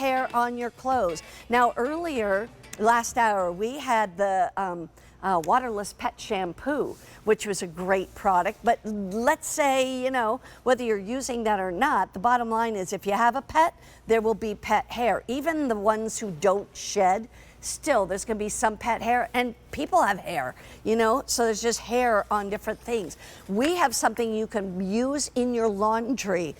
hair on your clothes. Now earlier, last hour, we had the waterless pet shampoo, which was a great product. But let's say, you know, whether you're using that or not, the bottom line is if you have a pet, there will be pet hair. Even the ones who don't shed, still there's going to be some pet hair, and people have hair, you know, so there's just hair on different things. We have something you can use in your laundry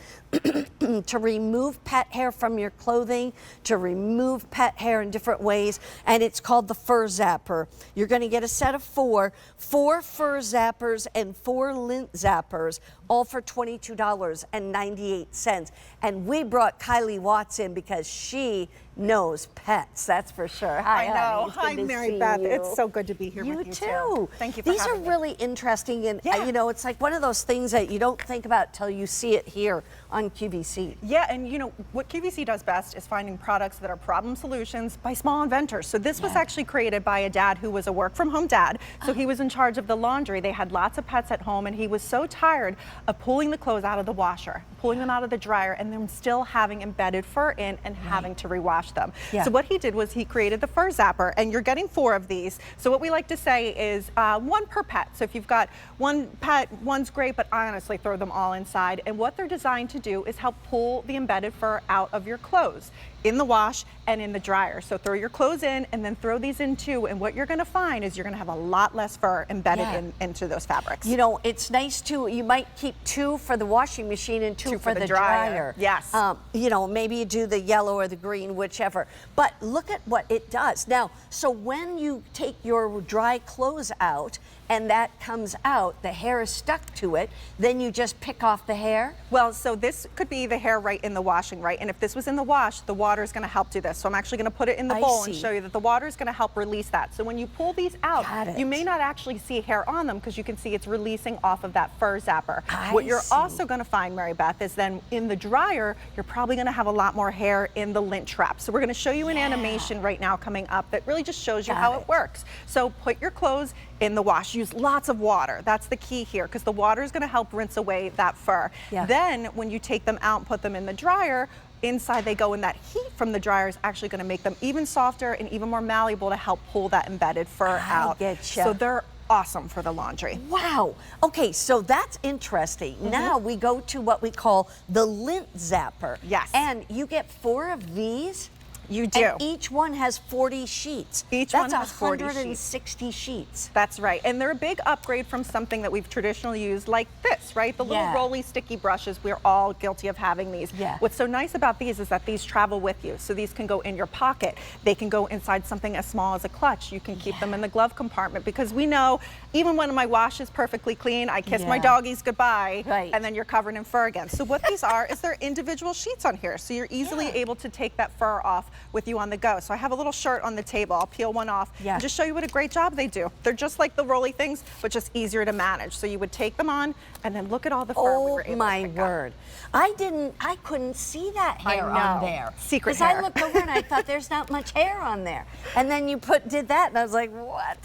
to remove pet hair from your clothing, to remove pet hair in different ways, and it's called the Furzapper. You're going to get a set of four FurZappers and 4 LintZappers, all for $22.98. And we brought Kylie Watts in because she knows pets, that's for sure. Hi, I know. honey. Hi, Mary Beth. It's so good to be here with you too. Thank you for These are having me. really interesting, and you know, it's like one of those things that you don't think about till you see it here on QVC. Yeah, and you know, what QVC does best is finding products that are problem solutions by small inventors. So this was actually created by a dad who was a work-from-home dad. So he was in charge of the laundry. They had lots of pets at home, and he was so tired of pulling the clothes out of the washer, pulling them out of the dryer, and then still having embedded fur in and having to rewash them. So what he did was he created the FurZapper, and you're getting 4 of these. So what we like to say is 1 per pet. So if you've got 1 pet, one's great, but I honestly throw them all inside. And what they're designed to do is help pull the embedded fur out of your clothes in the wash and in the dryer. So throw your clothes in and then throw these in too, and what you're going to find is you're going to have a lot less fur embedded into those fabrics. You know, it's nice too, you might keep 2 for the washing machine and 2 for the dryer. Yes. You know, maybe you do the yellow or the green, whichever. But look at what it does. Now, so when you take your dry clothes out and that comes out, the hair is stuck to it, then you just pick off the hair? Well, so this could be the hair right in the washing, right? And if this was in the wash, the water is going to help do this. So I'm actually going to put it in the bowl and show you that the water is going to help release that. So when you pull these out, you may not actually see hair on them because you can see it's releasing off of that FurZapper. What you're also going to find, Mary Beth, is then in the dryer, you're probably going to have a lot more hair in the lint trap. So we're going to show you an animation right now coming up that really just shows you how it works. So put your clothes in the wash. Use lots of water. That's the key here, because the water is going to help rinse away that fur. Then when you take them out and put them in the dryer, inside they go, and that heat from the dryer is actually going to make them even softer and even more malleable to help pull that embedded fur out. So they're awesome for the laundry. Wow. Okay, so that's interesting. Now we go to what we call the LintZapper. Yes. And you get 4 of these? You do. And each one has 40 sheets. Each one has 40 160 sheets. That's right. And they're a big upgrade from something that we've traditionally used like this, right? The little rolly sticky brushes. We're all guilty of having these. What's so nice about these is that these travel with you. So these can go in your pocket. They can go inside something as small as a clutch. You can keep them in the glove compartment, because we know even when my wash is perfectly clean, I kiss my doggies goodbye, and then you're covered in fur again. So what these are is they're individual sheets on here. So you're easily able to take that fur off with you on the go. So I have a little shirt on the table. I'll peel one off and just show you what a great job they do. They're just like the rolly things, but just easier to manage. So you would take them on, and then look at all the fur we were able to pick up. I couldn't see that hair on there. Secret hair. Because I looked over and I thought there's not much hair on there. And then you did that, and I was like, what?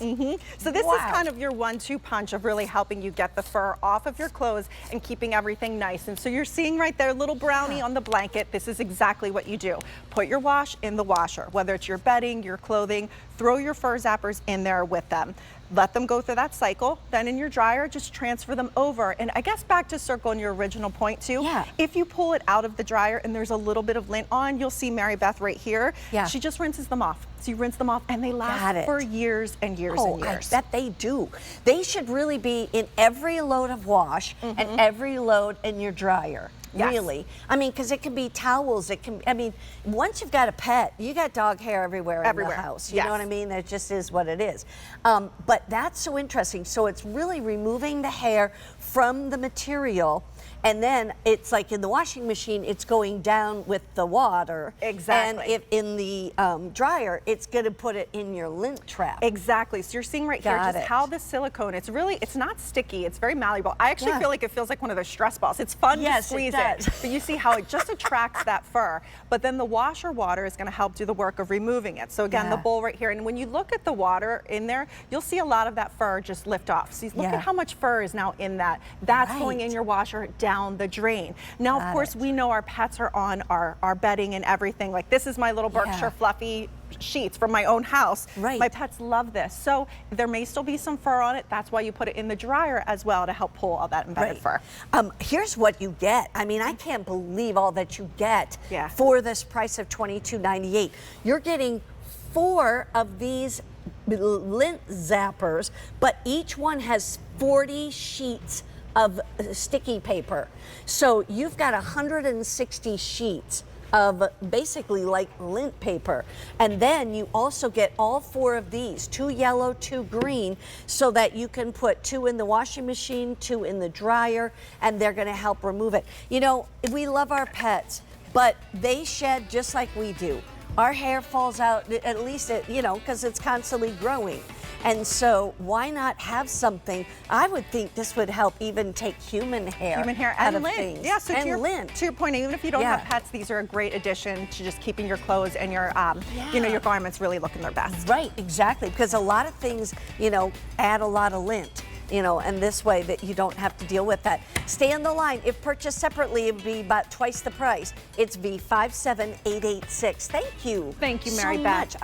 So this is kind of your 1-2 punch of really helping you get the fur off of your clothes and keeping everything nice. And so you're seeing right there, little brownie on the blanket. This is exactly what you do. Put your wash in the washer, whether it's your bedding, your clothing, throw your FurZappers in there with them. Let them go through that cycle. Then in your dryer, just transfer them over. And I guess back to circling your original point too, if you pull it out of the dryer and there's a little bit of lint on, you'll see Mary Beth right here. She just rinses them off. So you rinse them off, and they last for years and years and years. I bet they do. They should really be in every load of wash and every load in your dryer. Really. I mean, because it can be towels, it can, I mean, once you've got a pet, you got dog hair everywhere in the house. You know what I mean? That just is what it is. But that's so interesting. So it's really removing the hair from the material, and then it's like in the washing machine, it's going down with the water. And if in the dryer, it's going to put it in your lint trap. So you're seeing right here just how the silicone, it's not sticky, it's very malleable. I actually feel like it feels like one of those stress balls. It's fun to squeeze it. But you see how it just attracts that fur. But then the washer water is going to help do the work of removing it. So again, the bowl right here. And when you look at the water in there, you'll see a lot of that fur just lift off. So look at how much fur is now in that. That's going in your washer, down down the drain. Now, of course, we know our pets are on our bedding and everything. Like, this is my little Berkshire fluffy sheets from my own house. Right. My pets love this. So there may still be some fur on it. That's why you put it in the dryer as well to help pull all that embedded fur. Here's what you get. I mean, I can't believe all that you get for this price of $22.98. You're getting 4 of these LintZappers, but each one has 40 sheets of sticky paper. So you've got 160 sheets of basically like lint paper. And then you also get all 4 of these, 2 yellow, 2 green, so that you can put 2 in the washing machine, 2 in the dryer, and they're gonna help remove it. You know, we love our pets, but they shed just like we do. Our hair falls out, at least, you know, because it's constantly growing. And so why not have something? I would think this would help even take human hair out and of lint. things. Yeah, so and to your point, even if you don't have pets, these are a great addition to just keeping your clothes and your, you know, your garments really looking their best. Right, exactly, because a lot of things, you know, add a lot of lint. You know, and this way that you don't have to deal with that. Stay on the line. If purchased separately, it would be about twice the price. It's V57886. Thank you. Thank you, Mary so Beth. much.